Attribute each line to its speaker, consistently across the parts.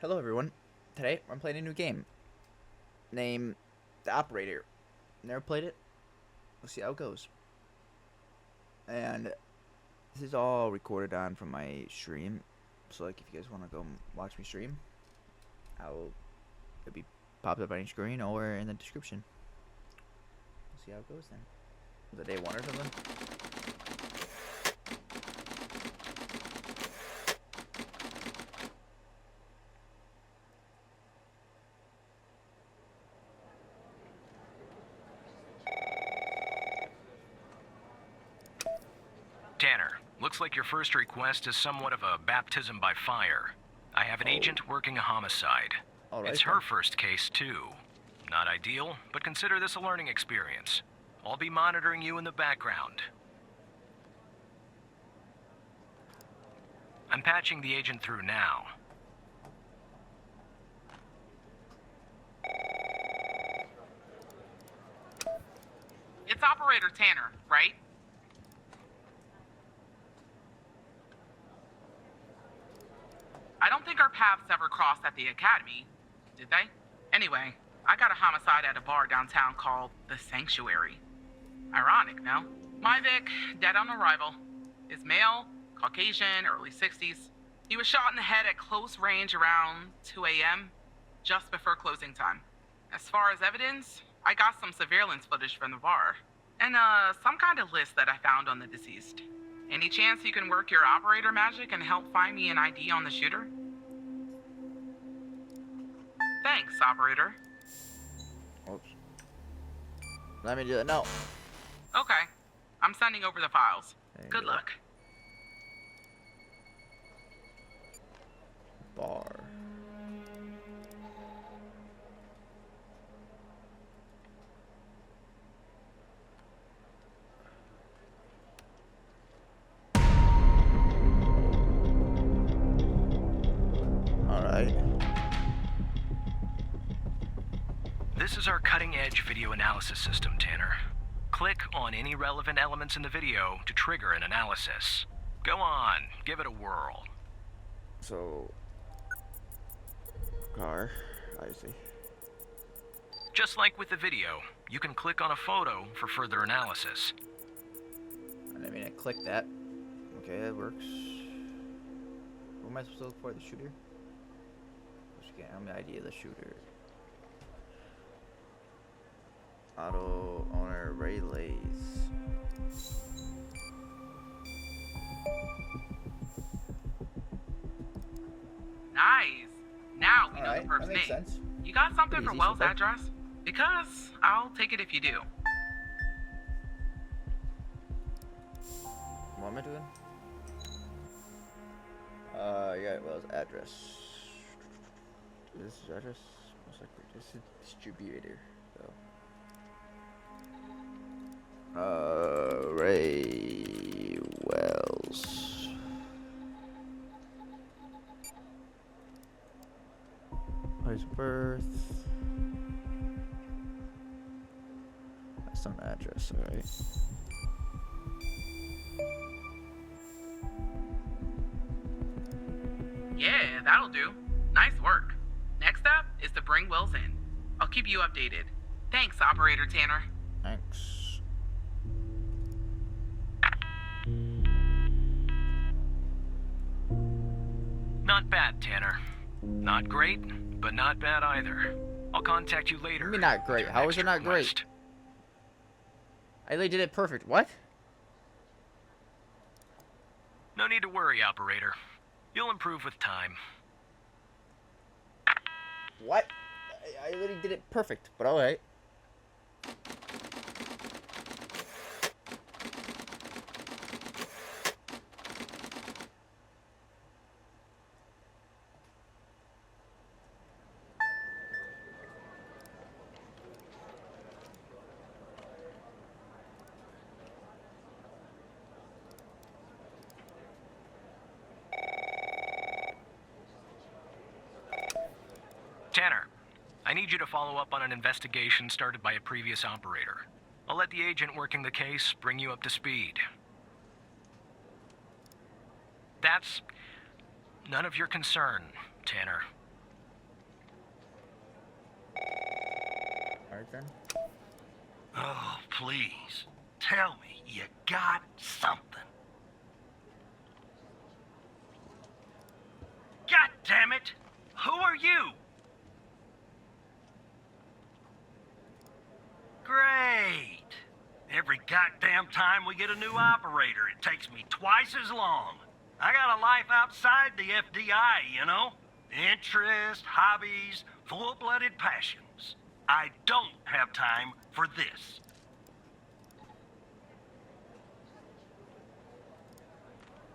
Speaker 1: Hello everyone. Today I'm playing a new game named The Operator. Never played it. We'll see how it goes. And this is all recorded on from my stream. So like if you guys want to go watch me stream, it'll be popped up on your screen or in the description. We'll see how it goes then. Was it day one or something?
Speaker 2: Tanner, looks like your first request is somewhat of a baptism by fire. I have an agent working a homicide.
Speaker 1: Alright,
Speaker 2: It's
Speaker 1: then.
Speaker 2: her first case, too. Not ideal, but consider this a learning experience. I'll be monitoring you in the background. I'm patching the agent through now.
Speaker 3: It's Operator Tanner, right? I don't think our paths ever crossed at the academy, did they? Anyway, I got a homicide at a bar downtown called The Sanctuary. Ironic, no? My Vic, dead on arrival. Is male, Caucasian, early 60s. He was shot in the head at close range around 2 a.m., just before closing time. As far as evidence, I got some surveillance footage from the bar. And, some kind of list that I found on the deceased. Any chance you can work your operator magic and help find me an ID on the shooter? Thanks, operator.
Speaker 1: Oops. Let me do that. No.
Speaker 3: Okay. I'm sending over the files.
Speaker 1: There you
Speaker 3: Good
Speaker 1: go.
Speaker 3: luck.
Speaker 1: Bar. Alright.
Speaker 2: This is our cutting-edge video analysis system, Tanner. Click on any relevant elements in the video to trigger an analysis. Go on, give it a whirl.
Speaker 1: So, car, I see.
Speaker 2: Just like with the video, you can click on a photo for further analysis.
Speaker 1: I mean, I clicked that. Okay, that works. What am I supposed to look for? The shooter? Just get the idea of the shooter. Auto owner relays.
Speaker 3: Nice. Now we know
Speaker 1: Alright,
Speaker 3: the perp's
Speaker 1: that makes
Speaker 3: name.
Speaker 1: sense.
Speaker 3: You got something
Speaker 1: Pretty
Speaker 3: for
Speaker 1: easy
Speaker 3: Wells'
Speaker 1: so far.
Speaker 3: address? Because I'll take it if you do.
Speaker 1: What am I doing? Yeah, well, his address. This is address? Most likely, this is distributor, so. Ray Wells. Place of birth. That's some address, alright.
Speaker 3: Yeah, that'll do. Nice work. Next up is to bring Wells in. I'll keep you updated. Thanks, Operator Tanner.
Speaker 1: Thanks.
Speaker 2: Not bad, Tanner. Not great, but not bad either. I'll contact you later.
Speaker 1: What do you mean not great?
Speaker 2: with your
Speaker 1: How is
Speaker 2: next
Speaker 1: it not great?
Speaker 2: request.
Speaker 1: I literally did it perfect. What?
Speaker 2: No need to worry, operator. You'll improve with time.
Speaker 1: What? I literally did it perfect, but alright.
Speaker 2: Tanner, I need you to follow up on an investigation started by a previous operator. I'll let the agent working the case bring you up to speed. That's none of your concern, Tanner.
Speaker 1: Alright then.
Speaker 4: Oh, please. Tell me you got something. God damn it! Who are you? Great. Every goddamn time we get a new operator, it takes me twice as long. I got a life outside the FDI, you know? Interests, hobbies, full-blooded passions. I don't have time for this.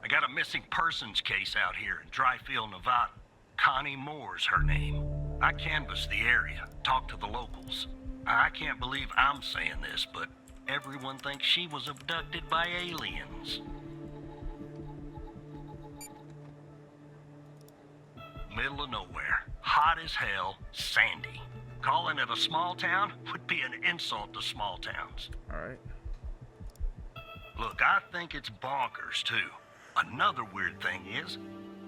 Speaker 4: I got a missing persons case out here in Dryfield, Nevada. Connie Moore's her name. I canvassed the area, talked to the locals. I can't believe I'm saying this, but everyone thinks she was abducted by aliens. Middle of nowhere, hot as hell, sandy. Calling it a small town would be an insult to small towns.
Speaker 1: Alright.
Speaker 4: Look, I think it's bonkers, too. Another weird thing is,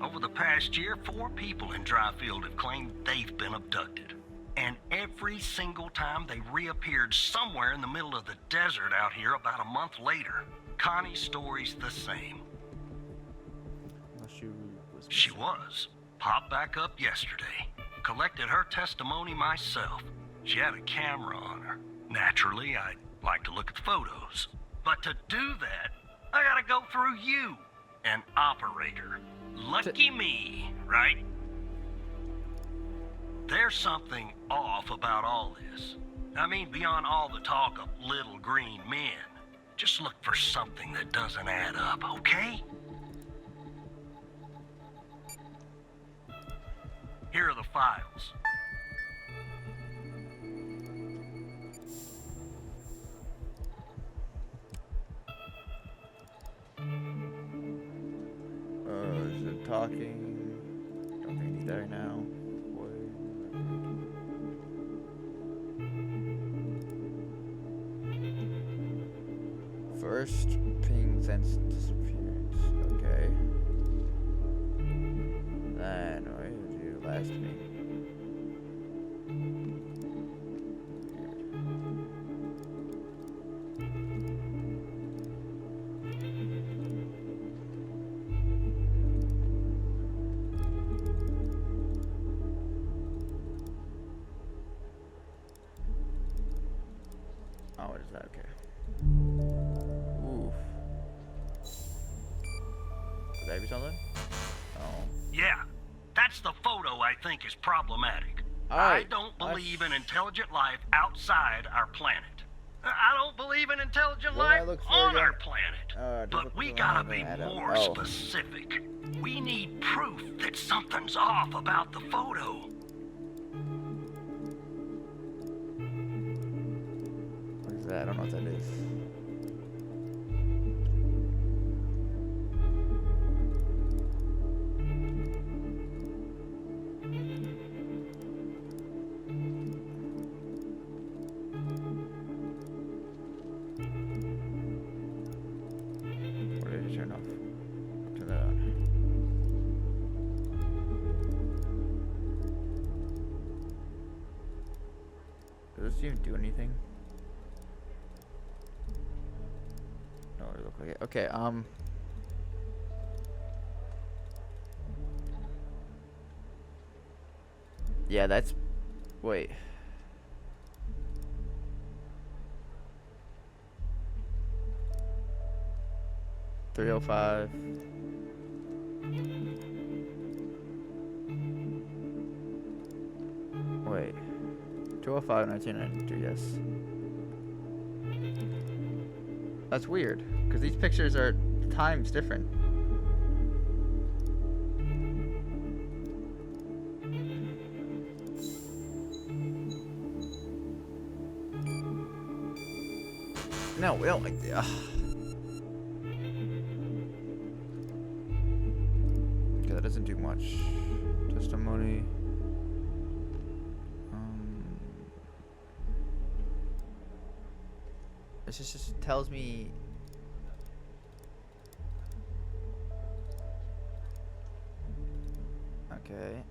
Speaker 4: over the past year, 4 people in Dryfield have claimed they've been abducted. And every single time they reappeared somewhere in the middle of the desert out here about a month later. Connie's story's the same.
Speaker 1: Well,
Speaker 4: She was. Popped back up yesterday. Collected her testimony myself. She had a camera on her. Naturally, I'd like to look at the photos. But to do that, I gotta go through you, an operator. Lucky me, right? There's something off about all this. I mean, beyond all the talk of little green men. Just look for something that doesn't add up, okay? Here are the files.
Speaker 1: Is it talking? Don't think I need that right now. First ping since disappearance. Okay. Then what did you do last ping? Oh, what is that? Okay. Oof. Could that be something? Oh.
Speaker 4: Yeah, that's the photo I think is problematic. I
Speaker 1: Alright,
Speaker 4: don't
Speaker 1: let's-
Speaker 4: believe in intelligent life outside our planet. I don't believe in intelligent
Speaker 1: What do I
Speaker 4: life
Speaker 1: look for
Speaker 4: on
Speaker 1: again?
Speaker 4: our planet.
Speaker 1: Does
Speaker 4: But we
Speaker 1: look
Speaker 4: gotta
Speaker 1: like
Speaker 4: be
Speaker 1: that.
Speaker 4: more
Speaker 1: Oh.
Speaker 4: specific. We need proof that something's off about the photo.
Speaker 1: What is that? I don't know what that is. What did it turn off? Turn that on. Does this even do anything? No, it look like it. Okay, yeah, that's... Wait. $305. Wait. 205, 1992, yes. That's weird, because these pictures are times different. No, we don't like the. Okay, that doesn't do much. Testimony. It just tells me. Okay.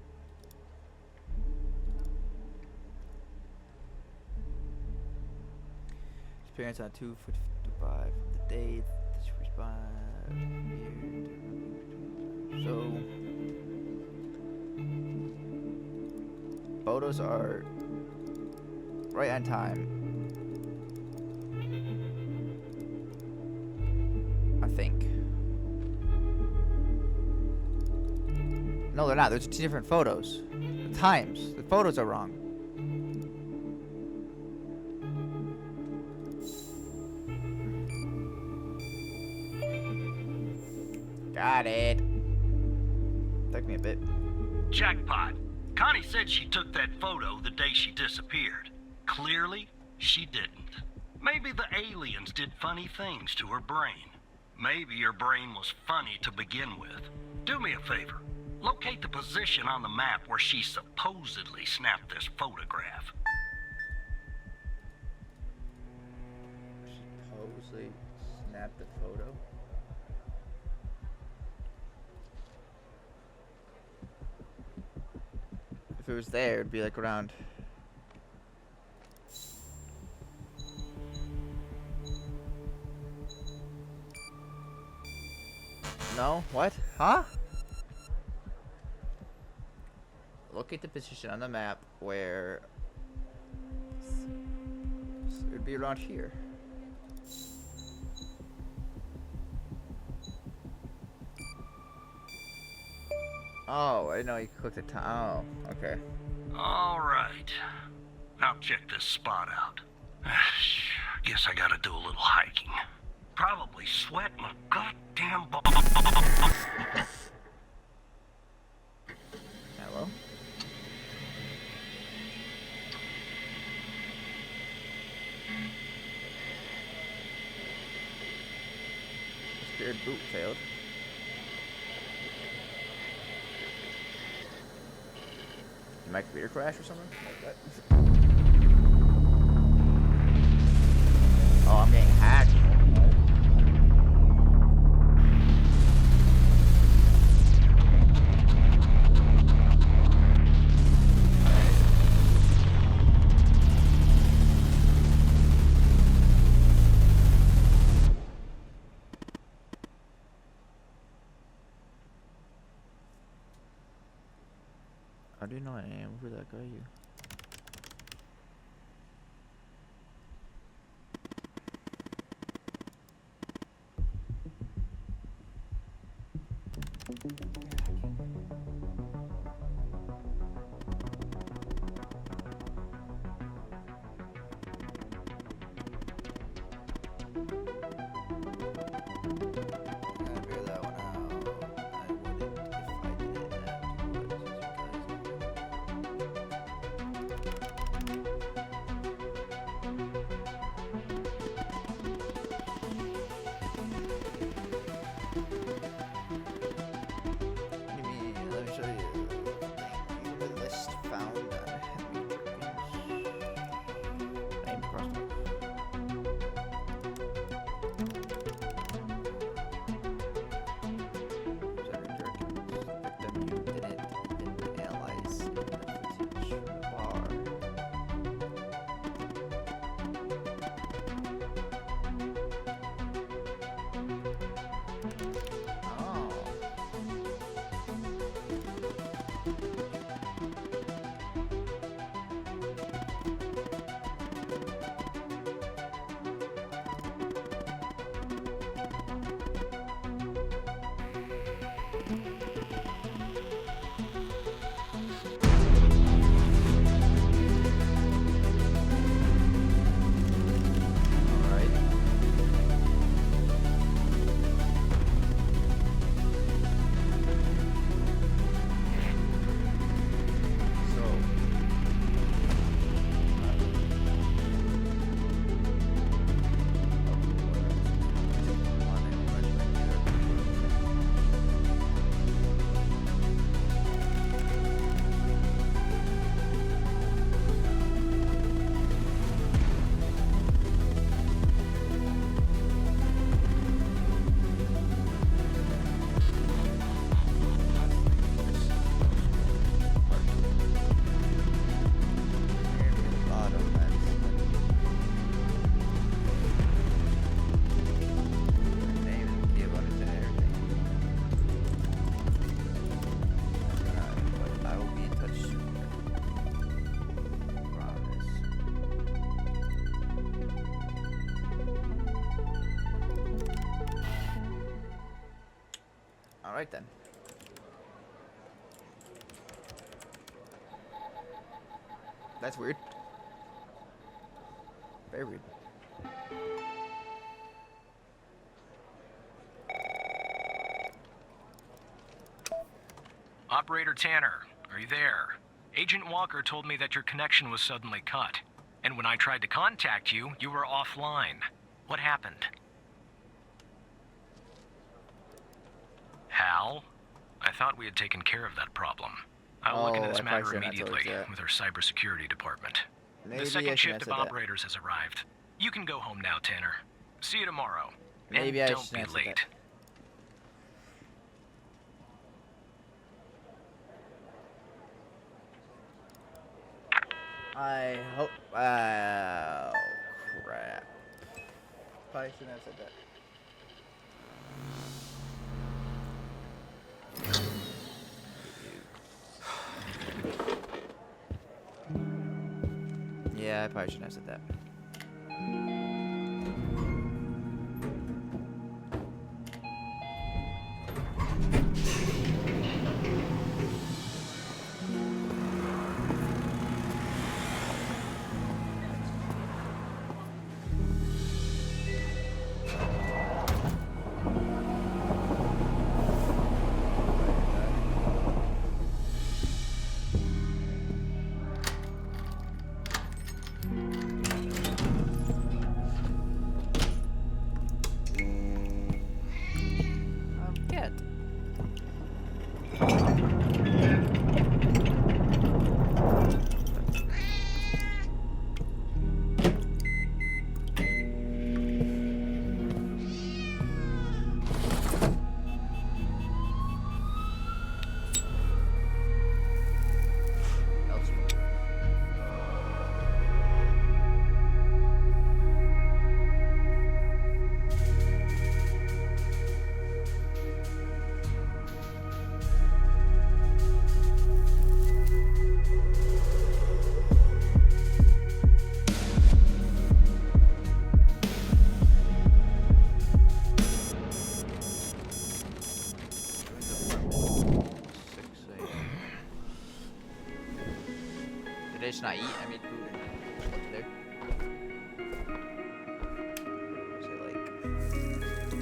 Speaker 1: Disappearance on 2/55. The date. So photos are right on time. I think. No, they're not. There's 2 different photos. The times. The photos are wrong. Got it. Took me a bit.
Speaker 4: Jackpot. Connie said she took that photo the day she disappeared. Clearly, she didn't. Maybe the aliens did funny things to her brain. Maybe her brain was funny to begin with. Do me a favor. Locate the position on the map where she supposedly snapped this photograph.
Speaker 1: Supposedly snapped the photo. If it was there, it'd be like around. No? What? Huh? Locate the position on the map where it'd be around here. Oh, I know you clicked the time. Oh, okay.
Speaker 4: All right. I'll check this spot out. Guess I gotta do a little hiking. Probably sweat my goddamn
Speaker 1: Hello? Spirit boot failed. Did my computer crash or something like that? Oh, I'm getting hacked. How do you know I am? Who that guy you? Alright then. That's weird. Very weird.
Speaker 2: Operator Tanner, are you there? Agent Walker told me that your connection was suddenly cut. And when I tried to contact you, you were offline. What happened? Hal? I thought we had taken care of that problem. I'll look into this
Speaker 1: I probably
Speaker 2: matter
Speaker 1: shouldn't have told
Speaker 2: immediately
Speaker 1: you that.
Speaker 2: with our cybersecurity department.
Speaker 1: Maybe
Speaker 2: The
Speaker 1: I
Speaker 2: second
Speaker 1: shouldn't
Speaker 2: shift
Speaker 1: have
Speaker 2: of
Speaker 1: said that.
Speaker 2: operators has arrived. You can go home now, Tanner. See you tomorrow.
Speaker 1: Maybe
Speaker 2: and
Speaker 1: I
Speaker 2: don't
Speaker 1: shouldn't
Speaker 2: be
Speaker 1: have said
Speaker 2: late.
Speaker 1: that. I hope. Oh, crap. Probably shouldn't have said that. Yeah, I probably shouldn't have said that. Get. Did I just not eat? I made food and what there? Was it like?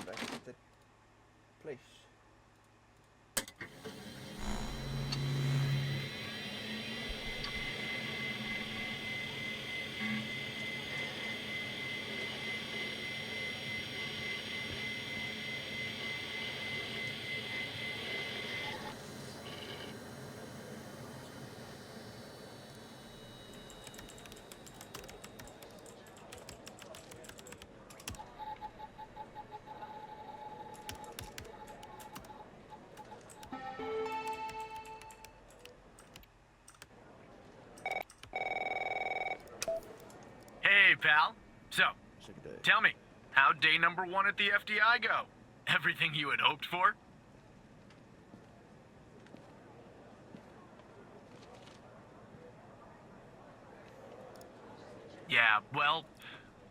Speaker 1: Back to the place.
Speaker 5: Hey, pal. So,
Speaker 1: Check it out.
Speaker 5: tell me, how'd day number 1 at the FDI go? Everything you had hoped for? Yeah, well,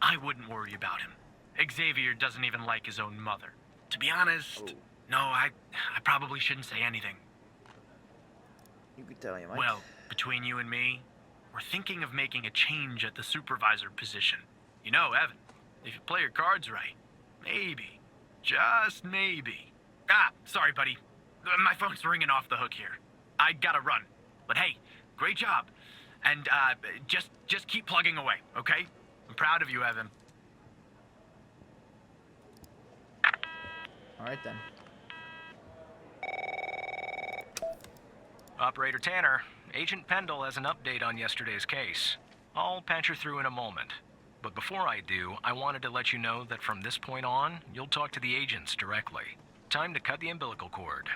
Speaker 5: I wouldn't worry about him. Xavier doesn't even like his own mother. To be honest,
Speaker 1: Oh.
Speaker 5: no, I probably shouldn't say anything.
Speaker 1: You could tell him.
Speaker 5: Well, between you and me, we're thinking of making a change at the supervisor position. You know, Evan, if you play your cards right, maybe, just maybe. Ah, sorry, buddy. My phone's ringing off the hook here. I gotta run. But hey, great job. And just keep plugging away, okay? I'm proud of you, Evan.
Speaker 1: All right then.
Speaker 2: Operator Tanner, Agent Pendle has an update on yesterday's case. I'll patch her through in a moment. But before I do, I wanted to let you know that from this point on, you'll talk to the agents directly. time to cut the umbilical cord.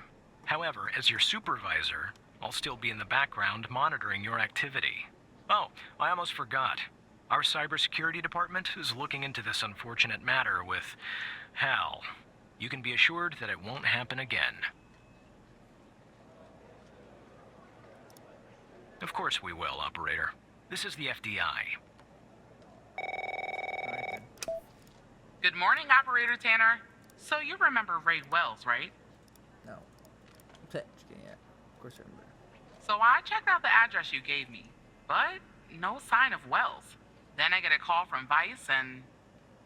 Speaker 2: However, as your supervisor, I'll still be in the background monitoring your activity. Oh, I almost forgot. Our cybersecurity department is looking into this unfortunate matter with Hal. You can be assured that it won't happen again. Of course we will, Operator. This is the FDI.
Speaker 1: Alright then.
Speaker 3: Good morning, Operator Tanner. So you remember Ray Wells, right?
Speaker 1: No. Just kidding, yeah. Of course I remember.
Speaker 3: So I checked out the address you gave me, but no sign of Wells. Then I get a call from Vice, and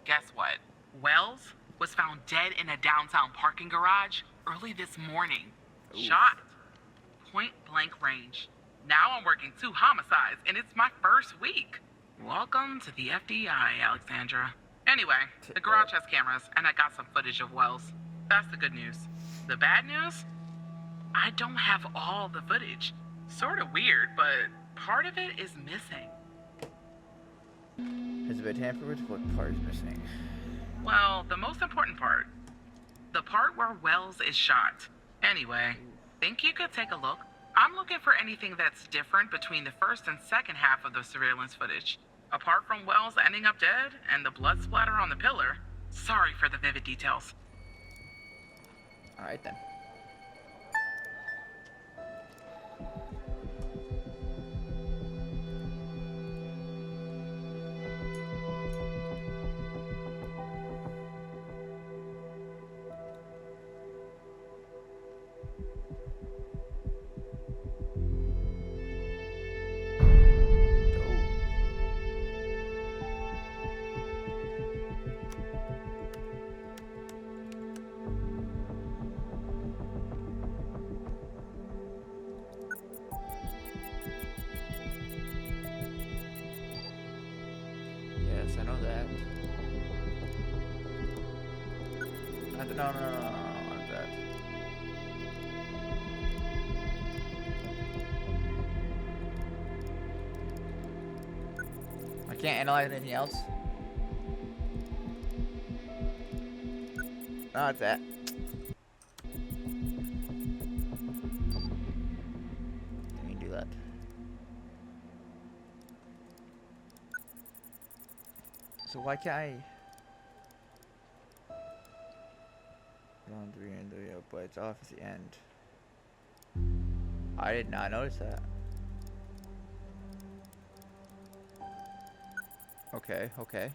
Speaker 3: guess what? Wells was found dead in a downtown parking garage early this morning.
Speaker 1: Oof.
Speaker 3: Shot. Point blank range. Now I'm working 2 homicides, and it's my first week. Welcome to the FDI, Alexandra. Anyway, the garage has cameras, and I got some footage of Wells. That's the good news. The bad news? I don't have all the footage. Sort of weird, but part of it is missing.
Speaker 1: Has it been tampered with? What part is missing?
Speaker 3: Well, the most important part. The part where Wells is shot. Anyway, think you could take a look? I'm looking for anything that's different between the first and second half of the surveillance footage. Apart from Wells ending up dead and the blood splatter on the pillar. Sorry for the vivid details.
Speaker 1: Alright then. Yes, I know that. No, not that. I can't analyze anything else. Not that. Let me do that. So why can't I? On 3 and 3, but it's off at the end. I did not notice that. Okay, okay.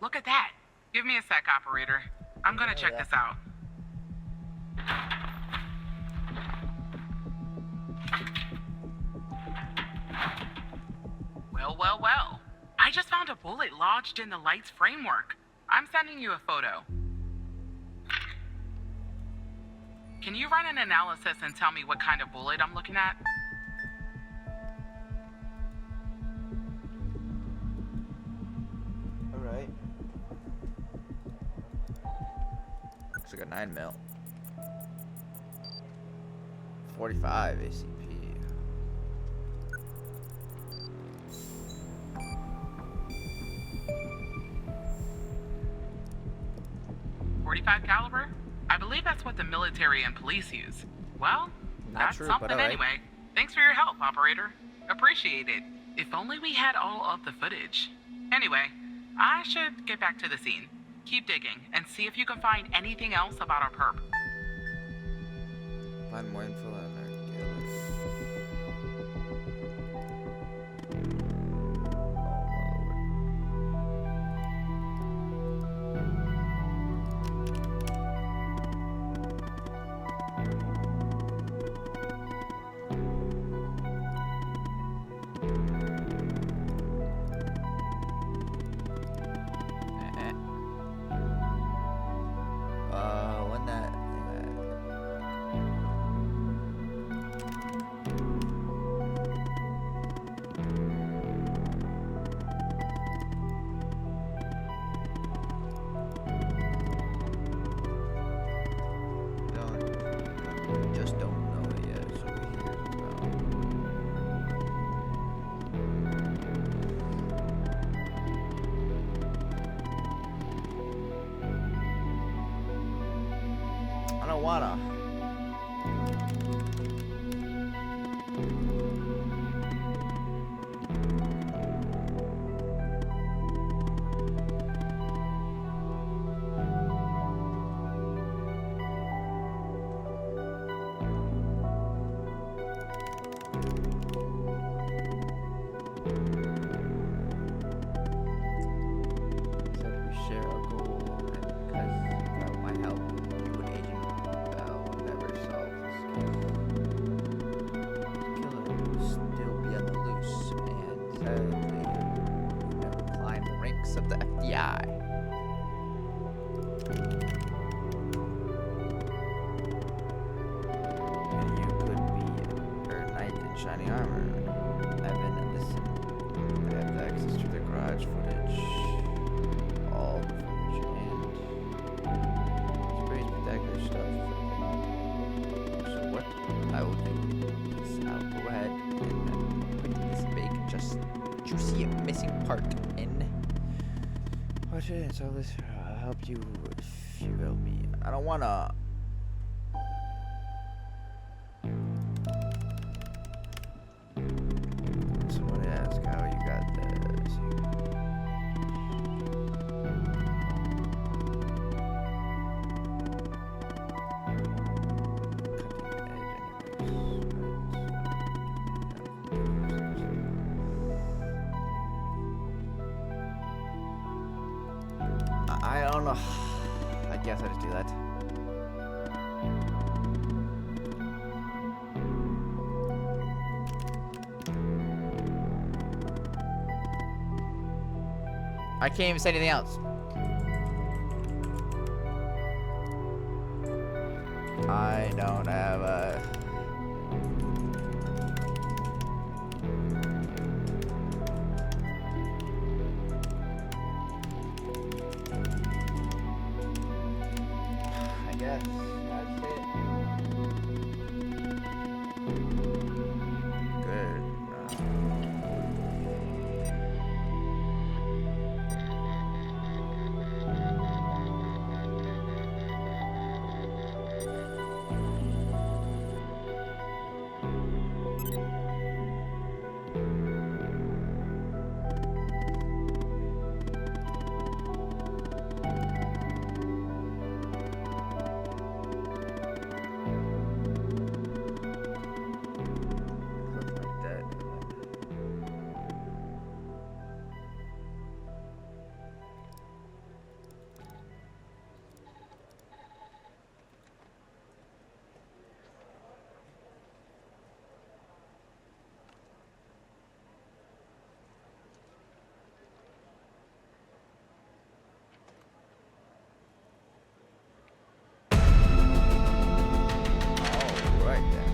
Speaker 3: Look at that. Give me a sec, Operator. I'm gonna check this out. Well. I just found a bullet lodged in the light's framework. I'm sending you a photo. Can you run an analysis and tell me what kind of bullet I'm looking at?
Speaker 1: Alright. Looks like a 9mm. 45 ACP.
Speaker 3: .45 caliber? I believe that's what the military and police use. Well,
Speaker 1: Not
Speaker 3: that's
Speaker 1: true,
Speaker 3: something
Speaker 1: but alright.
Speaker 3: anyway. Thanks for your help, Operator. Appreciate it. If only we had all of the footage. Anyway, I should get back to the scene. Keep digging and see if you can find anything else about our perp.
Speaker 1: Find more info on our when that wanna. Of the FBI. And you could be a knight in shining armor. Evan, listen. I have the access to the garage footage. All the footage and it's pretty spectacular stuff. So what I will do is I'll go ahead and put this big, just juicy missing part in. Watch it, so this I'll help you if you help me. I don't wanna. Somebody ask how you got this. I don't know. I guess I just do that. I can't even say anything else. I don't have a... I guess that's it. Good. Looks like that. All right then.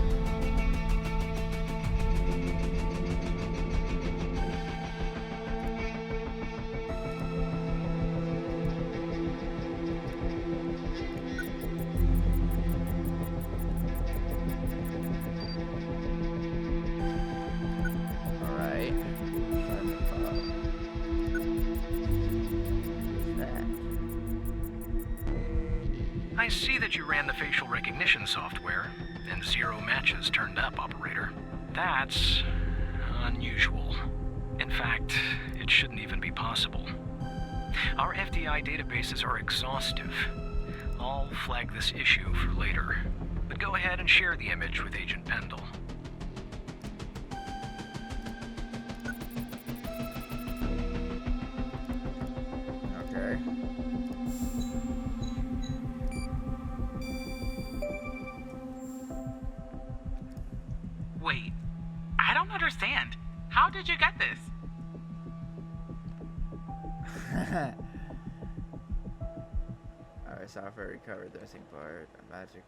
Speaker 1: All right. That.
Speaker 2: I see that you ran the facial recognition software, and 0 matches turned up, operator. That's unusual. In fact, it shouldn't even be possible. Our FDI databases are exhaustive. I'll flag this issue for later. But go ahead and share the image with Agent Pendle.
Speaker 1: Okay.
Speaker 3: Wait, I don't understand. How did you get this?
Speaker 1: Alright, software recovered the missing part. Magic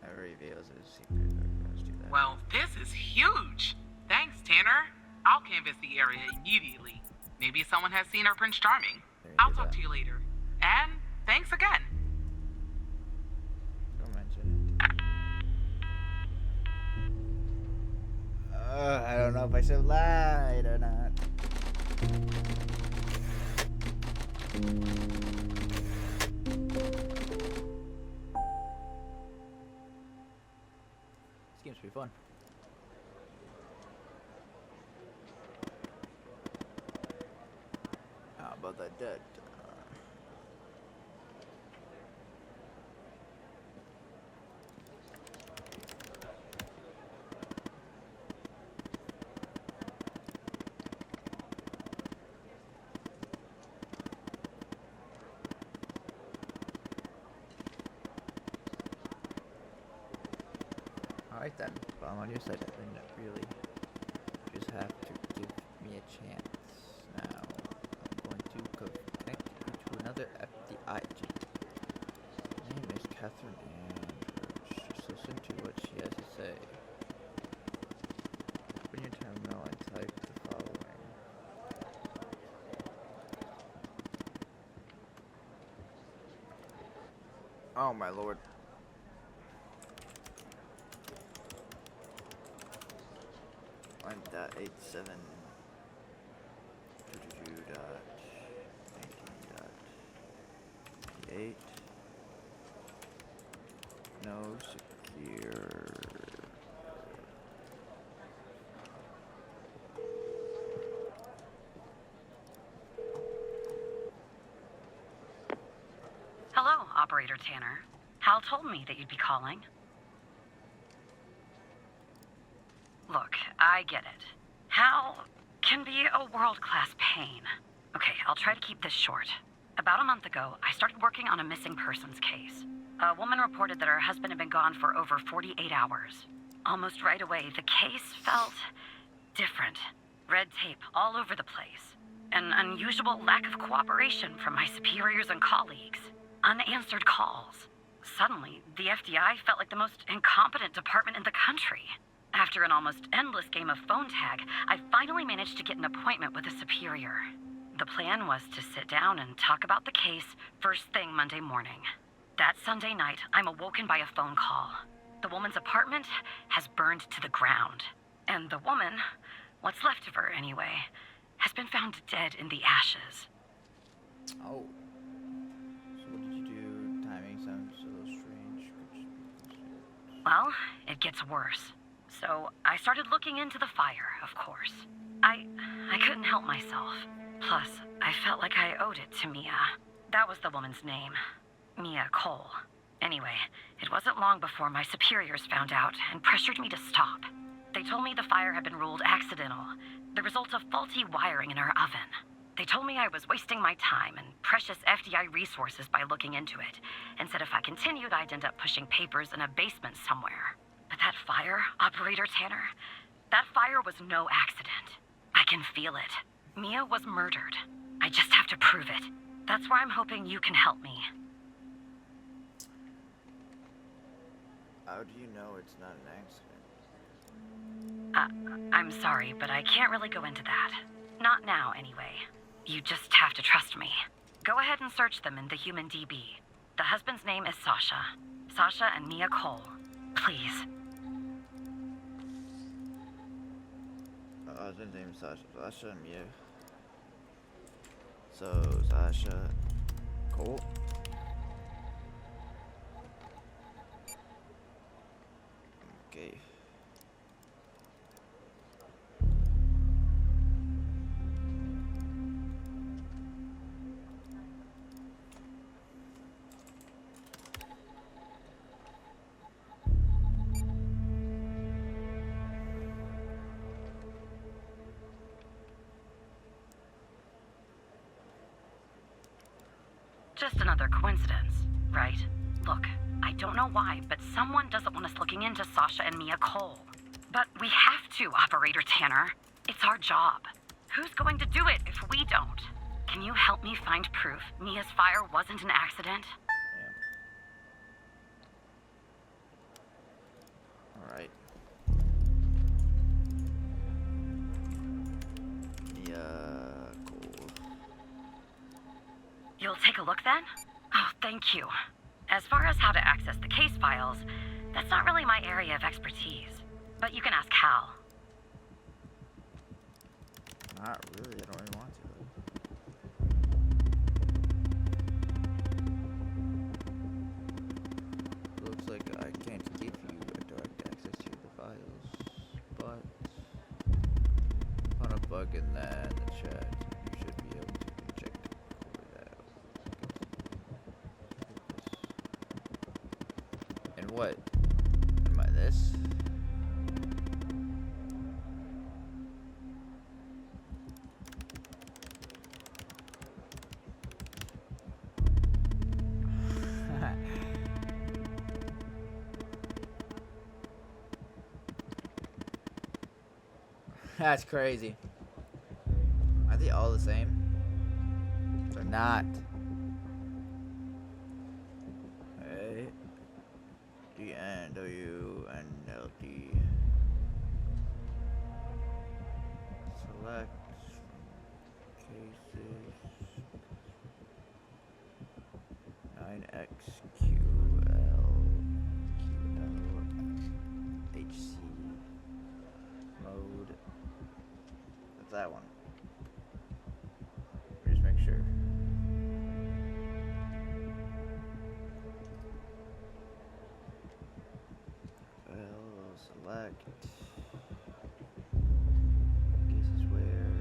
Speaker 1: never reveals its secret. Let's do that.
Speaker 3: Well, this is huge. Thanks, Tanner. I'll canvass the area immediately. Maybe someone has seen our Prince Charming.
Speaker 1: There you
Speaker 3: I'll
Speaker 1: go.
Speaker 3: talk to you later. And thanks again.
Speaker 1: Don't mention it. I don't know if I should have lied or not. fun. How about that dead? Alright then, but I'm on your side, then really. You just have to give me a chance. Now, I'm going to connect you to another FBI agent. Her name is Catherine Andrews. Just listen to what she has to say. Open your terminal and type the following. Oh my lord. 1.87 2.19.8 no secure.
Speaker 6: Hello, Operator Tanner. Hal told me that you'd be calling. Look, I get it. Hal can be a world-class pain. Okay, I'll try to keep this short. About a month ago, I started working on a missing persons case. A woman reported that her husband had been gone for over 48 hours. Almost right away, the case felt different. Red tape all over the place. An unusual lack of cooperation from my superiors and colleagues. Unanswered calls. Suddenly, the FBI felt like the most incompetent department in the country. After an almost endless game of phone tag, I finally managed to get an appointment with a superior. The plan was to sit down and talk about the case first thing Monday morning. That Sunday night, I'm awoken by a phone call. The woman's apartment has burned to the ground. And the woman, what's left of her anyway, has been found dead in the ashes.
Speaker 1: Oh. So what did you do? Timing sounds a little strange.
Speaker 6: Well, it gets worse. So I started looking into the fire, of course. I couldn't help myself. Plus, I felt like I owed it to Mia. That was the woman's name. Mia Cole. Anyway, it wasn't long before my superiors found out and pressured me to stop. They told me the fire had been ruled accidental, the result of faulty wiring in our oven. They told me I was wasting my time and precious FDI resources by looking into it, and said if I continued, I'd end up pushing papers in a basement somewhere. But that fire, Operator Tanner, that fire was no accident. I can feel it. Mia was murdered. I just have to prove it. That's where I'm hoping you can help me.
Speaker 1: How do you know it's not an accident?
Speaker 6: I'm sorry, but I can't really go into that. Not now, anyway. You just have to trust me. Go ahead and search them in the Human DB. The husband's name is Sasha. Sasha and Mia Cole. Please.
Speaker 1: Husband's name is Sasha. Sasha and Mia. So, Sasha Cole. Okay.
Speaker 6: Just another coincidence, right? Look, I don't know why, but someone doesn't want us looking into Sasha and Mia Cole. But we have to, Operator Tanner. It's our job. Who's going to do it if we don't? Can you help me find proof Mia's fire wasn't an accident?
Speaker 1: Yeah. Alright. Mia Cole.
Speaker 6: You'll take a look then? Oh, thank you. As far as how to access the case files, that's not really my area of expertise. But you can ask Hal.
Speaker 1: Not really, I don't really want to. Looks like I can't give you a direct access to the files. in that in the chat. You should be able to check that out. And what? Am I this? That's crazy. Are they all the same? They're not. A D N W N L D. Select cases 9XQL HC mode. That's that one. Just make sure. Well, select cases where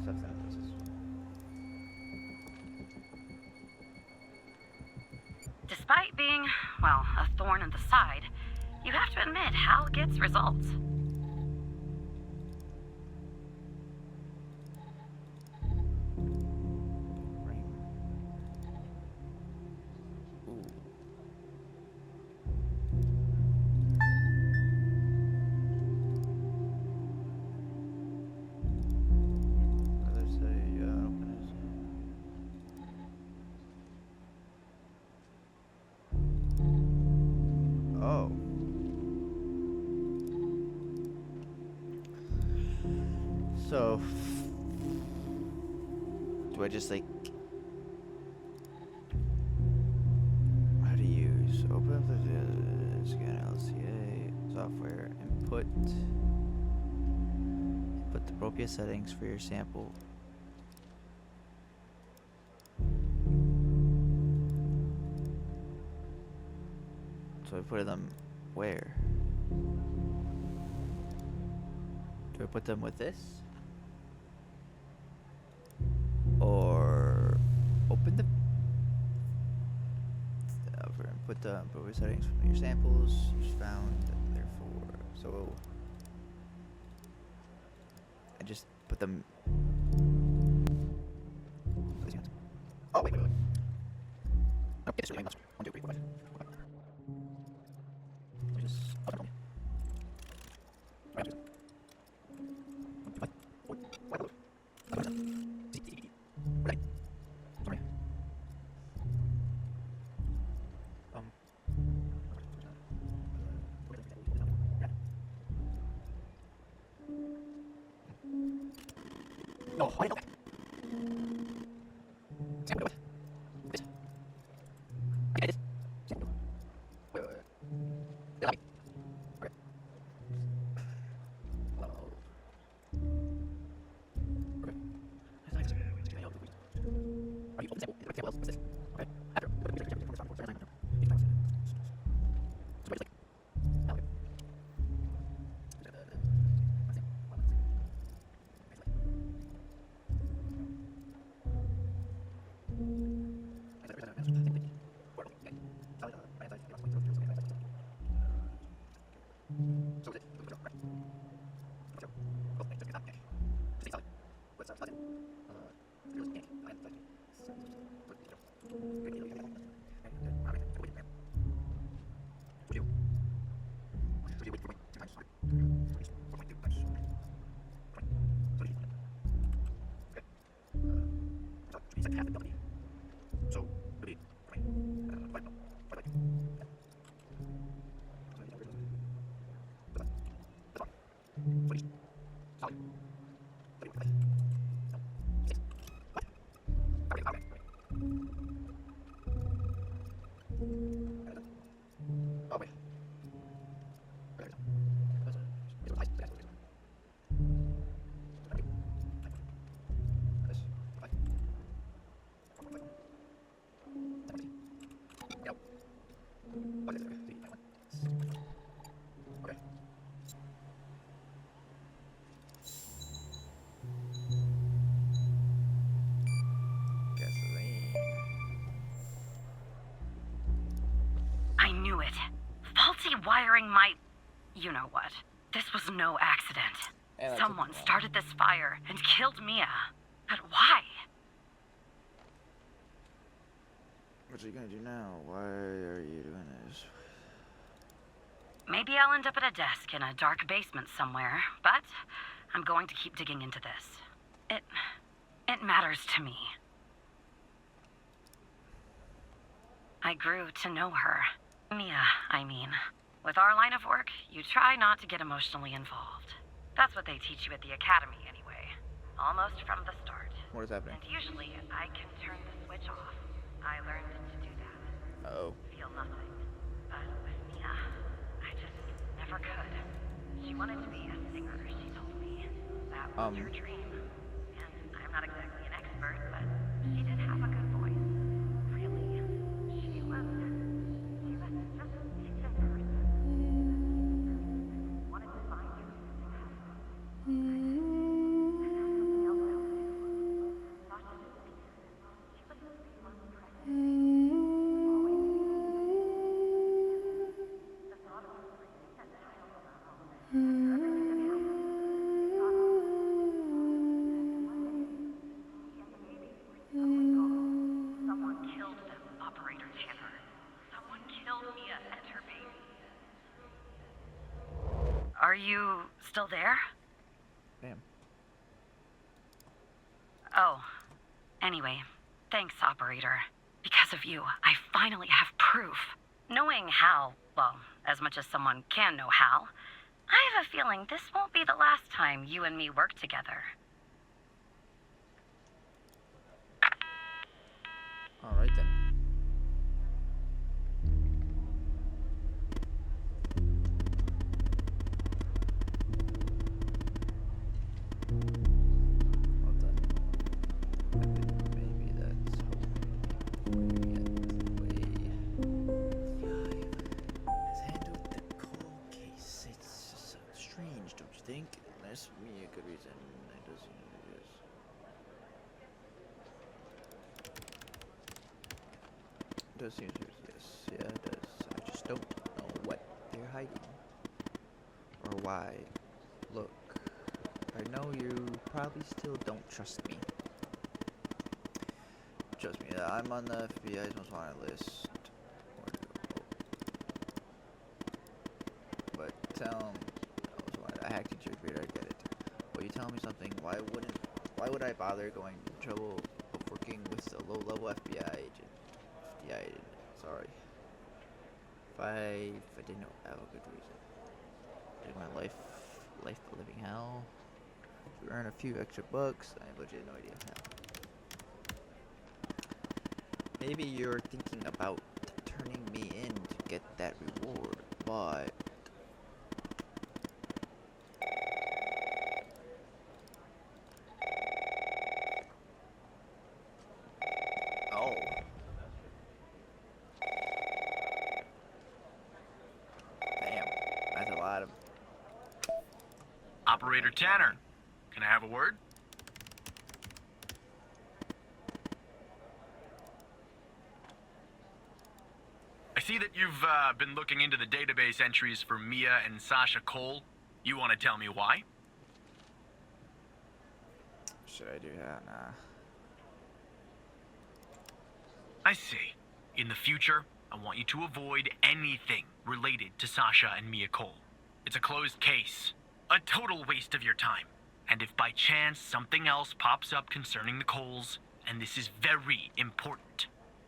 Speaker 1: substances.
Speaker 6: Despite being, well, a thorn in the side, you have to admit Hal gets results.
Speaker 1: Oh. So, do I just like how to use open up the scan LCA software and put the appropriate settings for your sample. So I put them where? Do I put them with this? Or open the put the appropriate settings from your samples you found, therefore. So I just put them. Oh wait. Okay, this really must 1, 2, 3, 4, 5. Just no, I know that. Sample what? This. I this. Sample. Wait. Okay. Hello. Okay. Are you open sample? Sample else? What's this? Okay. After.
Speaker 6: rewiring my... You know what? This was no accident.
Speaker 1: And that took
Speaker 6: Someone
Speaker 1: a while.
Speaker 6: started this fire and killed Mia. But why?
Speaker 1: What are you gonna do now? Why are you doing this?
Speaker 6: Maybe I'll end up at a desk in a dark basement somewhere, but I'm going to keep digging into this. It matters to me. I grew to know her. Mia, I mean. With our line of work, you try not to get emotionally involved. That's what they teach you at the academy anyway. Almost from the start.
Speaker 1: What is happening?
Speaker 6: And usually, I can turn the switch off. I learned to do that.
Speaker 1: Uh-oh.
Speaker 6: Feel nothing. But with Mia, I just never could. She wanted to be a singer, she told me. That was her dream. And I'm not exactly an expert, but she did have a good voice. Really. She was just a decent person. Wanted to find her. Something else now, too. Sasha didn't mean it. She was just being unimpressed. Someone killed them, Operator Tanner. Someone killed Mia and her baby. Are you still there?
Speaker 1: Damn.
Speaker 6: Oh, anyway, thanks, Operator. Because of you, I finally have proof. Knowing Hal, well, as much as someone can know Hal, I have a feeling this won't be the last time you and me work together.
Speaker 1: Alright then. Well done. Maybe that's hopefully has handled the cold case. It's so strange, don't you think? Unless for me a good reason. It doesn't exist. It does seem serious, yes. Yeah, it does. I just don't know what they're hiding. Or why. Look, I know you probably still don't trust me. Trust me, I'm on the FBI's most wanted list. But tell them, I hacked into your computer, I get it. But you tell me something, why would I bother going to trouble of working with a low-level FBI agent? Yeah, I didn't. Sorry. If I didn't have a good reason. Take my life living hell. To earn a few extra bucks, I have legit no idea how. Maybe you're thinking about turning me in to get that reward, but oh. Damn, that's a lot of...
Speaker 5: Operator Tanner, can I have a word? I see that you've been looking into the database entries for Mia and Sasha Cole. You want to tell me why?
Speaker 1: Should I do that? Nah.
Speaker 5: I see. In the future, I want you to avoid anything related to Sasha and Mia Cole. It's a closed case. A total waste of your time. And if by chance something else pops up concerning the Coles, and this is very important,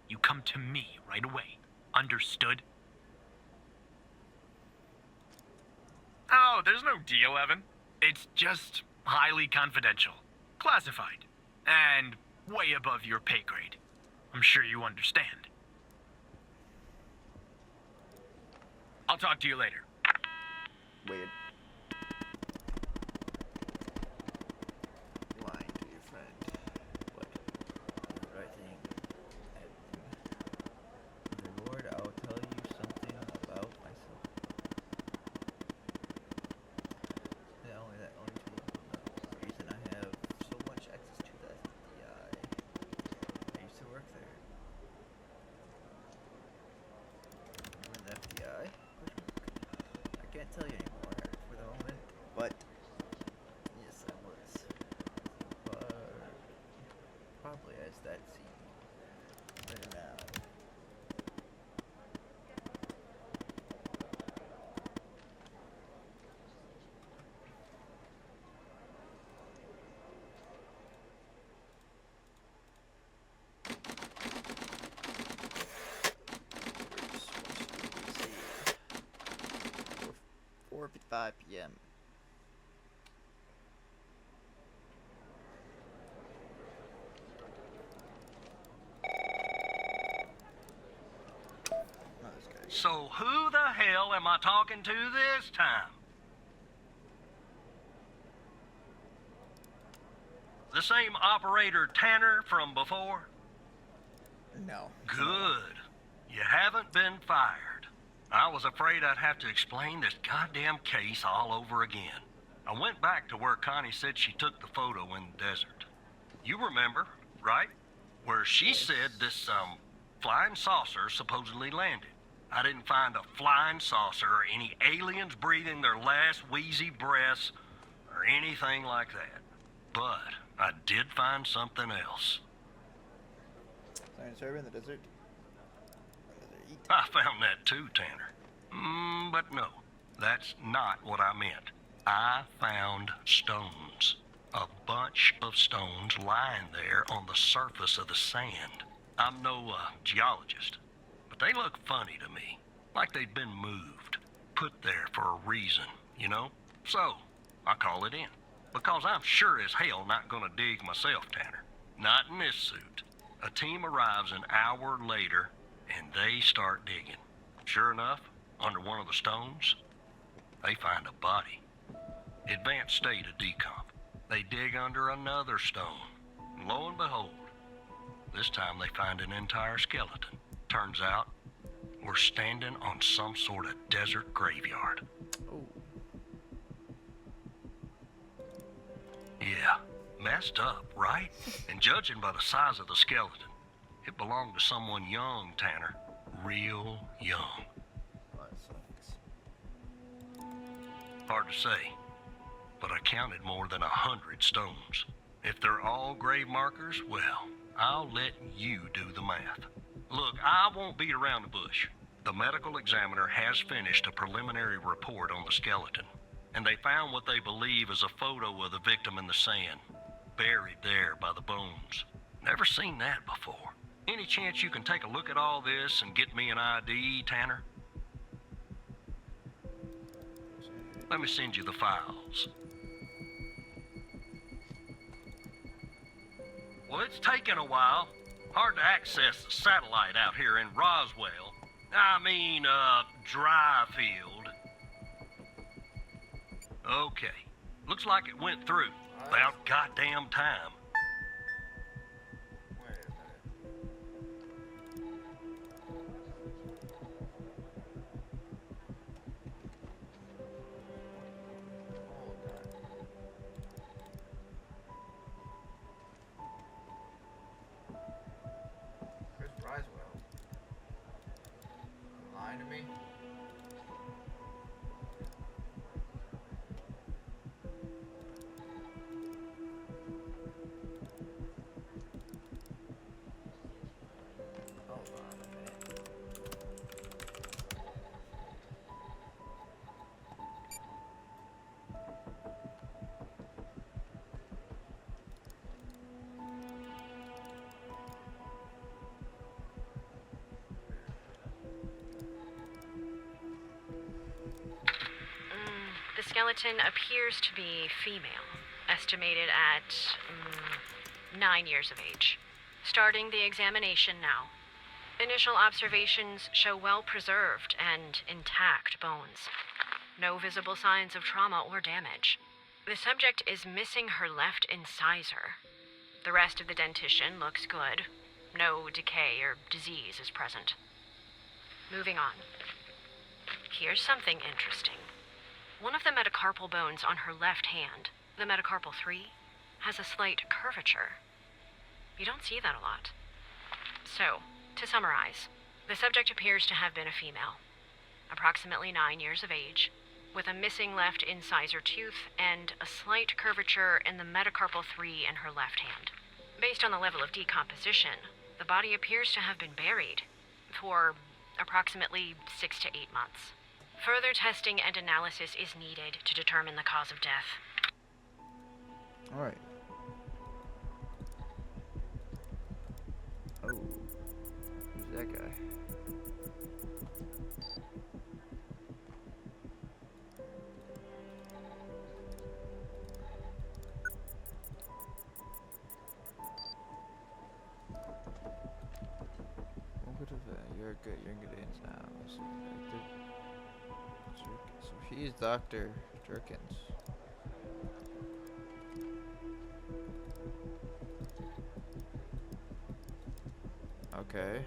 Speaker 5: you come to me right away. Understood? Oh, there's no deal, Evan. It's just highly confidential. Classified. And way above your pay grade. I'm sure you understand. I'll talk to you later.
Speaker 1: Weird. Lying to your friend. What? The right thing. Reward, I'll tell you something about myself. Only two people know. The reason I have so much access to the FBI. I used to work there. Remember the FBI? 5 p.m. Not this guy.
Speaker 4: So who the hell am I talking to this time? The same operator Tanner from before?
Speaker 1: No.
Speaker 4: Good. You haven't been fired. I was afraid I'd have to explain this goddamn case all over again. I went back to where Connie said she took the photo in the desert. You remember, right? Where she said this, flying saucer supposedly landed. I didn't find a flying saucer or any aliens breathing their last wheezy breaths or anything like that. But I did find something else.
Speaker 1: Siren server in the desert.
Speaker 4: I found that too, Tanner. But no, that's not what I meant. I found stones. A bunch of stones lying there on the surface of the sand. I'm no geologist, but they look funny to me. Like they'd been moved. Put there for a reason, you know? So, I call it in. Because I'm sure as hell not gonna dig myself, Tanner. Not in this suit. A team arrives an hour later, and they start digging. Sure enough, under one of the stones, they find a body. Advanced state of decomp. They dig under another stone. And lo and behold, this time they find an entire skeleton. Turns out, we're standing on some sort of desert graveyard.
Speaker 1: Oh.
Speaker 4: Yeah, messed up, right? And judging by the size of the skeleton, it belonged to someone young, Tanner. Real young.
Speaker 1: Oh, that sucks.
Speaker 4: Hard to say, but I counted more than 100 stones. If they're all grave markers, well, I'll let you do the math. Look, I won't beat around the bush. The medical examiner has finished a preliminary report on the skeleton, and they found what they believe is a photo of the victim in the sand, buried there by the bones. Never seen that before. Any chance you can take a look at all this and get me an ID, Tanner? Let me send you the files. Well, it's taken a while. Hard to access the satellite out here in Roswell. Dryfield. Okay. Looks like it went through. About goddamn time.
Speaker 1: Wait a minute. Chris Braswell. Lying to me? Hold on a minute.
Speaker 7: The skeleton appears to be female, estimated at 9 years of age. Starting the examination now. Initial observations show well-preserved and intact bones. No visible signs of trauma or damage. The subject is missing her left incisor. The rest of the dentition looks good. No decay or disease is present. Moving on. Here's something interesting. One of the metacarpal bones on her left hand, the metacarpal 3, has a slight curvature. You don't see that a lot. So, to summarize, the subject appears to have been a female, approximately 9 years of age, with a missing left incisor tooth and a slight curvature in the metacarpal 3 in her left hand. Based on the level of decomposition, the body appears to have been buried for approximately 6 to 8 months. Further testing and analysis is needed to determine the cause of death.
Speaker 1: Alright. Oh. Who's that guy? Good, your ingredients now. So he's Dr. Jerkins. Okay.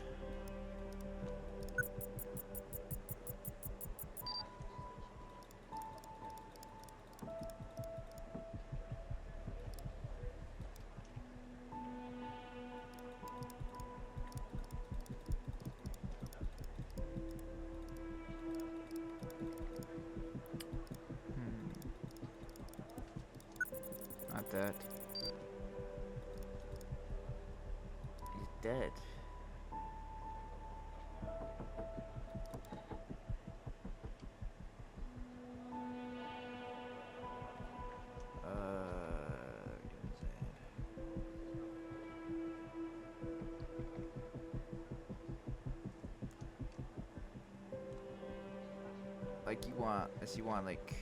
Speaker 1: Not that. He's dead. Like you want, unless you want like.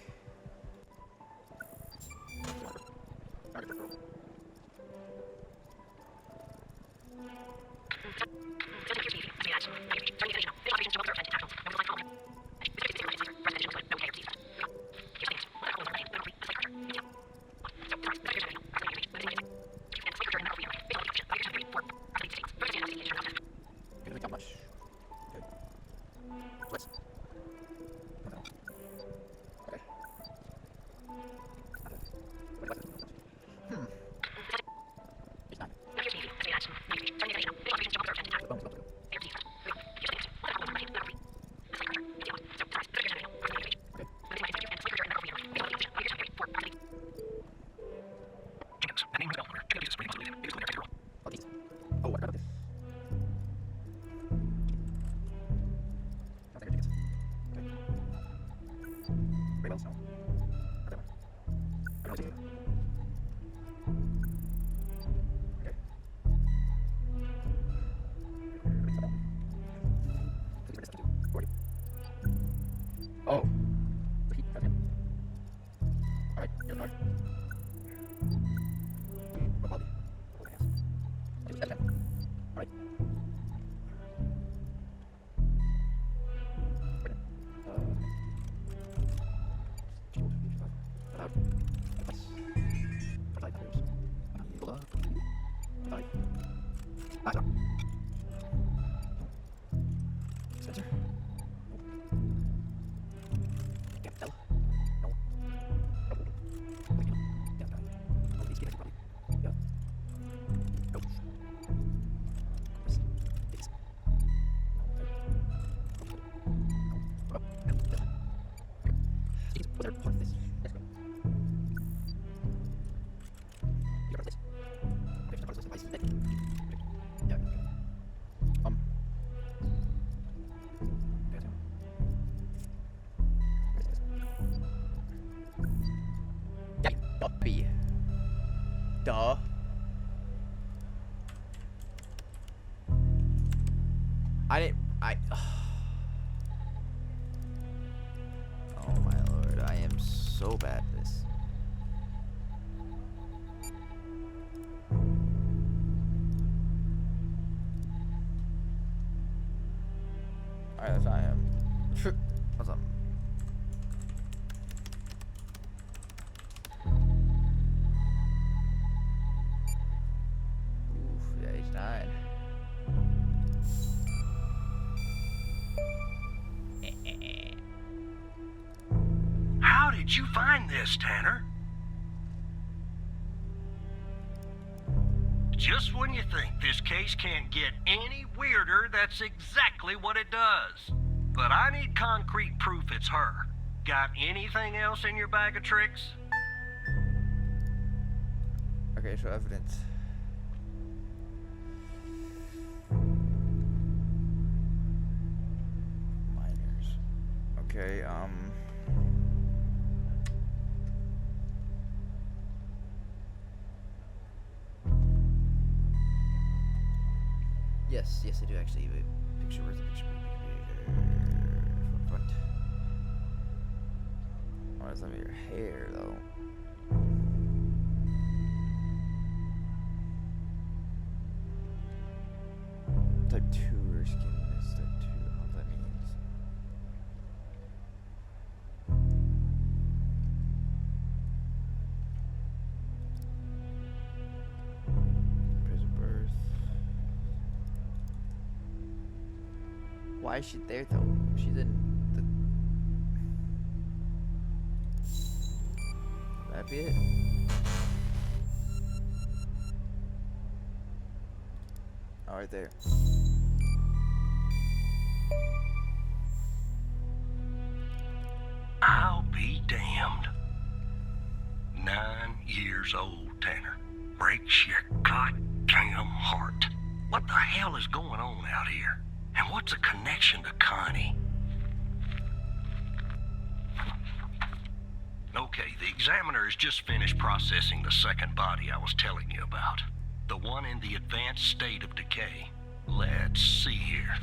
Speaker 1: Oh. Puppy. Duh. I oh my lord, I am so bad at this. Alright, that's how I am. What's up? Oof, yeah, he's 9.
Speaker 4: How did you find this, Tanner? Just when you think this case can't get any weirder, that's exactly what it does. But I need concrete proof it's her. Got anything else in your bag of tricks?
Speaker 1: Okay, so evidence. Minors. Okay, Yes, I do actually. Wait, picture, where's the picture? Front. What is that of your hair, though? Type 2 or skin is type 2. Why is she there though? She's in the. That be it? Oh, right there.
Speaker 4: I'll be damned. 9 years old, Tanner. Breaks your goddamn heart. What the hell is going on out here? And what's a connection to Connie? Okay, the examiner has just finished processing the second body I was telling you about. The one in the advanced state of decay. Let's see here.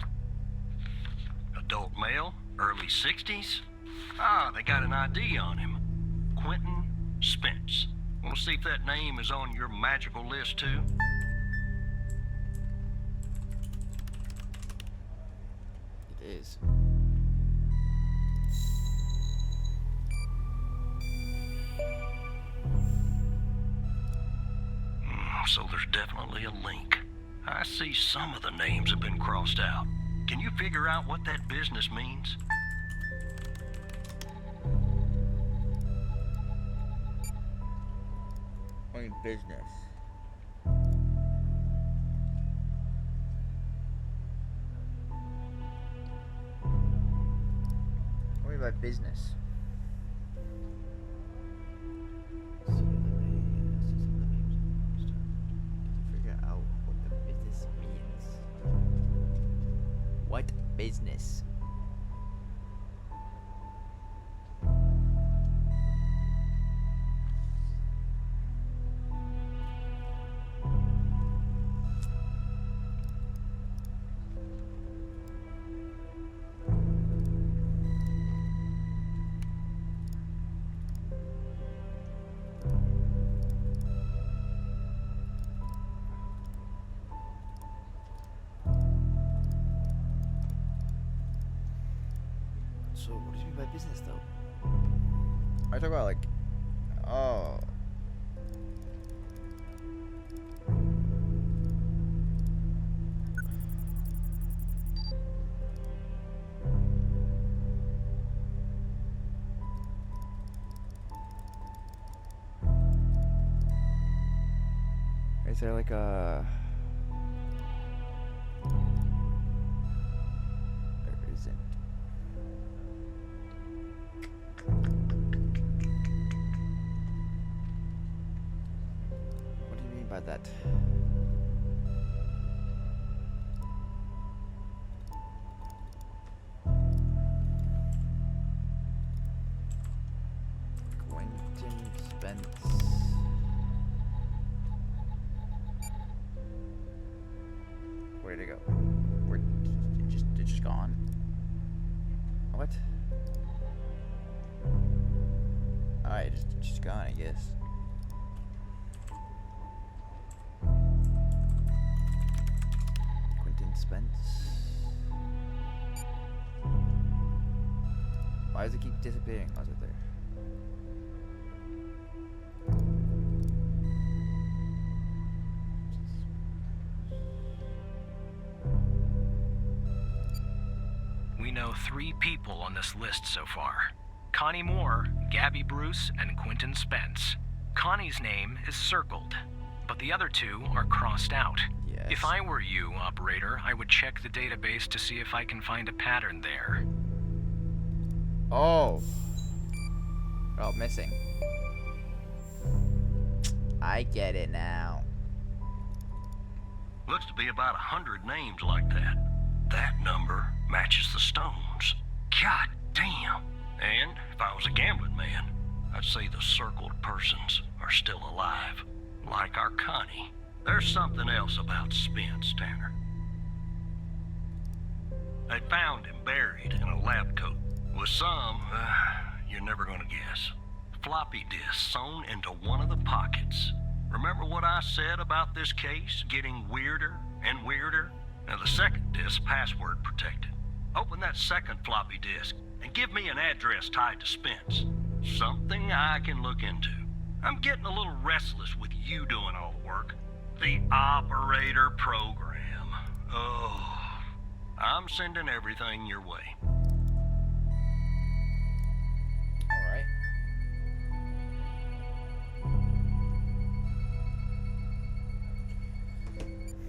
Speaker 4: Adult male, early 60s. Ah, they got an ID on him. Quentin Spence. Want to see if that name is on your magical list too?
Speaker 1: It is.
Speaker 4: So there's definitely a link. I see some of the names have been crossed out. Can you figure out what that business means?
Speaker 1: I mean, business. What do you mean by business? Figure out what the business means. What business? So what do you mean by business though? Are you talking about like, oh. Is there like a... There isn't. What do you mean by that? Quentin Spence. Where'd it go? Where? It's just gone. What? Alright, it's just gone, I guess. Quentin Spence. Why does it keep disappearing? Why is it there?
Speaker 2: We know 3 people on this list so far. Connie Moore, Gabby Bruce, and Quentin Spence. Connie's name is circled, but the other 2 are crossed out.
Speaker 1: Yes.
Speaker 2: If I were you, operator, I would check the database to see if I can find a pattern there.
Speaker 1: Oh. Oh, missing. I get it now.
Speaker 4: Looks to be about 100 names like that. That number matches the stones. God damn. And if I was a gambling man, I'd say the circled persons are still alive. Like our Connie. There's something else about Spence, Tanner. They found him buried in a lab coat with some, you're never gonna guess, floppy disk sewn into one of the pockets. Remember what I said about this case getting weirder and weirder? Now the second disk password protected. Open that second floppy disk and give me an address tied to Spence. Something I can look into. I'm getting a little restless with you doing all the work. The operator program. Oh, I'm I'm sending everything your way.
Speaker 1: Alright.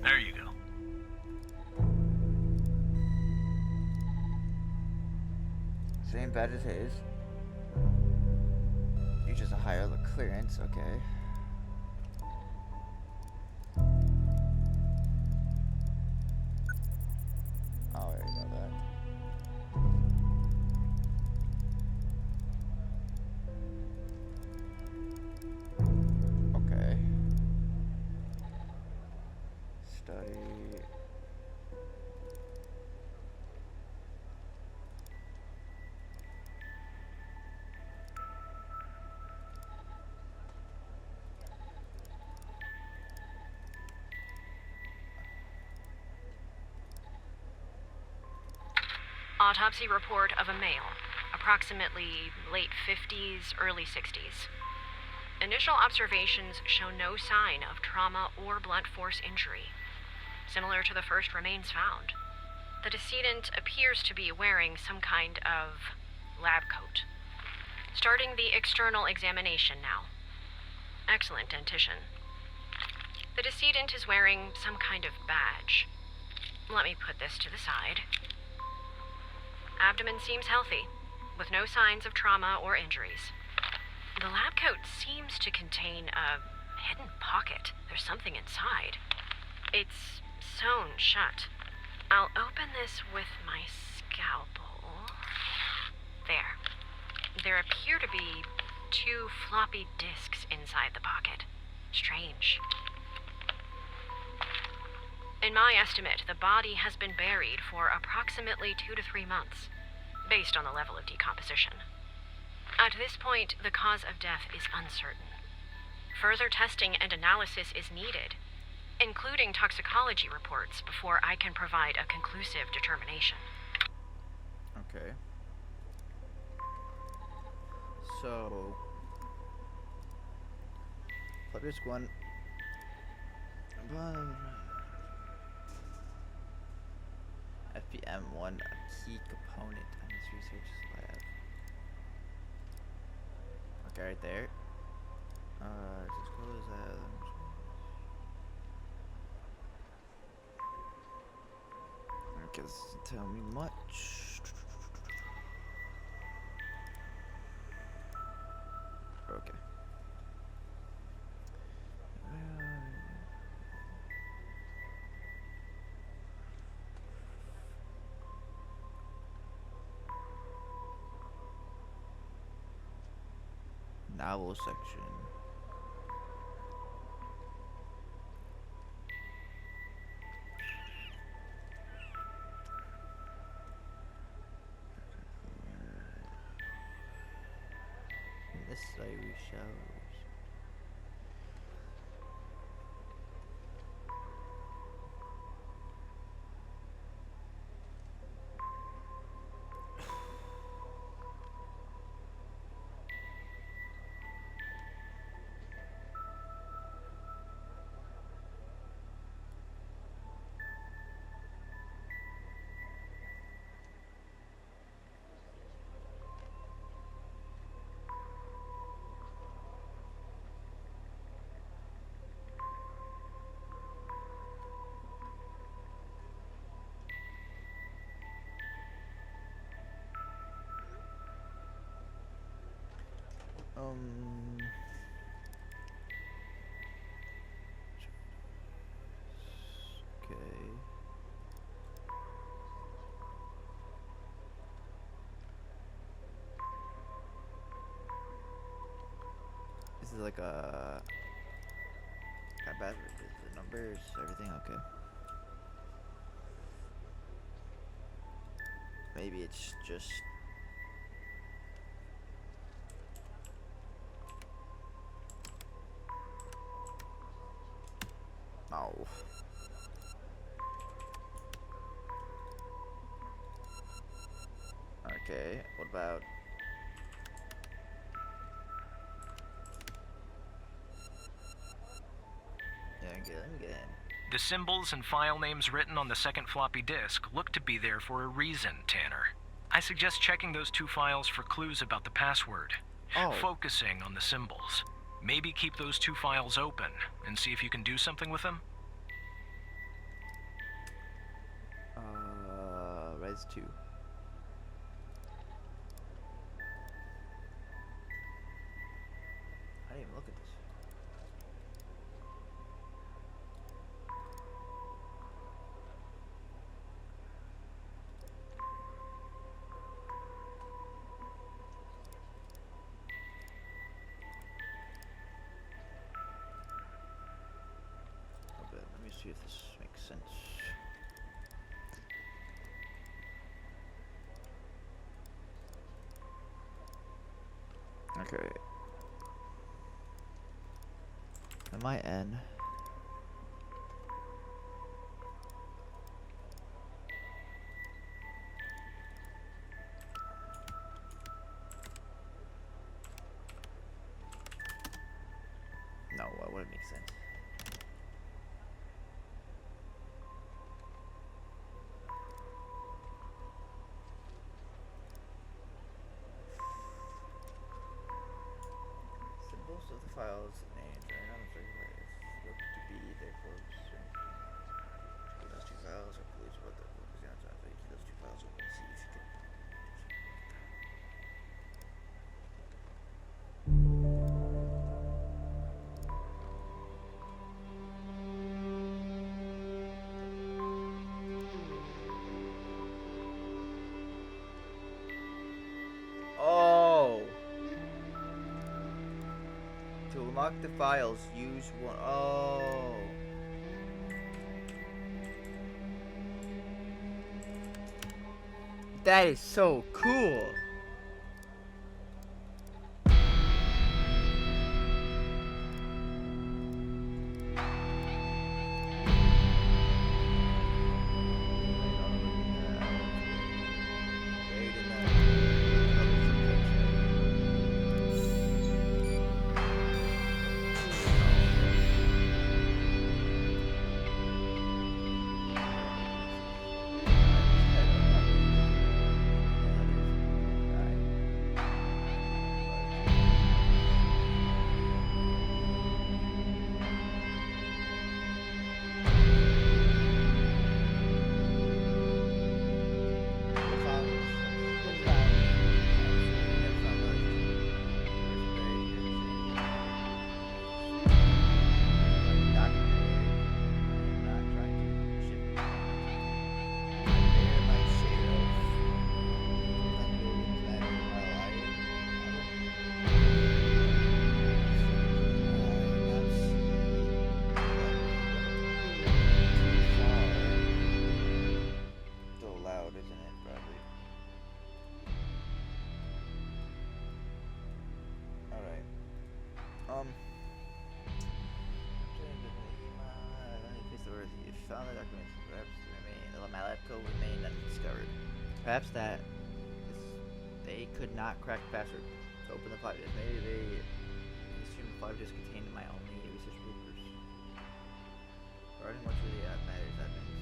Speaker 4: There you go.
Speaker 1: Same badge as his. You just a higher clearance, okay. I already know that. Okay. Study.
Speaker 7: Autopsy report of a male, approximately late 50s, early 60s. Initial observations show no sign of trauma or blunt force injury, similar to the first remains found. The decedent appears to be wearing some kind of lab coat. Starting the external examination now. Excellent dentition. The decedent is wearing some kind of badge. Let me put this to the side. Abdomen seems healthy, with no signs of trauma or injuries. The lab coat seems to contain a hidden pocket. There's something inside. It's sewn shut. I'll open this with my scalpel. There. There appear to be 2 floppy disks inside the pocket. Strange. In my estimate, the body has been buried for approximately 2 to 3 months, based on the level of decomposition. At this point, the cause of death is uncertain. Further testing and analysis is needed, including toxicology reports, before I can provide a conclusive determination.
Speaker 1: Okay. So, flip disk 1. FPM1, a key component in this research lab. Okay, right there. Disclose that. Okay, this doesn't tell me much. Okay. Novel section. This diary shows. Okay. This is like a got bad the numbers, everything okay. Maybe it's just no. Okay, what about yeah, let me get in.
Speaker 2: The symbols and file names written on the second floppy disk look to be there for a reason, Tanner. I suggest checking those 2 files for clues about the password.
Speaker 1: Oh.
Speaker 2: Focusing on the symbols. Maybe keep those 2 files open and see if you can do something with them.
Speaker 1: Res 2. I didn't even look at this. A bit. Let me see if this makes sense. Okay. Am I N? No, what would it make sense? Symbols of the files names are not look to be therefore those 2 files are clues about the those 2 files open and see if you can. Oh! To unlock the files, use one. Oh. That is so cool. Found the documents. Perhaps my lab code remained undiscovered. Perhaps they could not crack the password to open the 5 disk. Maybe they assumed the 5 disk contained my only research papers. Regarding what really matters happens.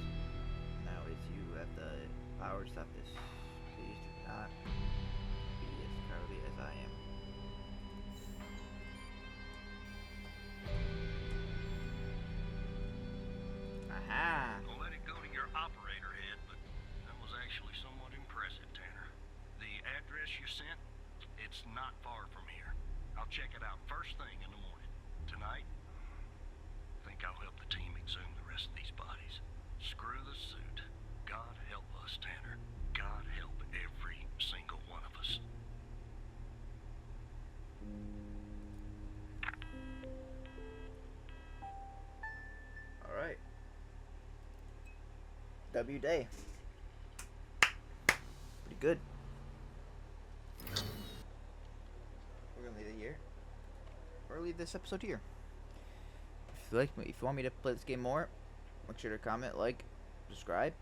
Speaker 1: Now is you have the power to stop this. Please do not be as cowardly as I am. Aha!
Speaker 4: I'll let it go to your operator head, but that was actually somewhat impressive, Tanner. The address you sent, it's not far from here. I'll check it out first thing in the morning. Tonight, I think I'll help the team exhume the rest of these bodies. Screw the suit. God help us, Tanner. God help every single one of us.
Speaker 1: Alright. W day. Pretty good. We're gonna leave it here. Or leave this episode here. If you like me, if you want me to play this game more, make sure to comment, like, subscribe,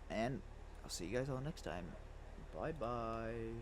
Speaker 1: and I'll see you guys all next time. Bye bye.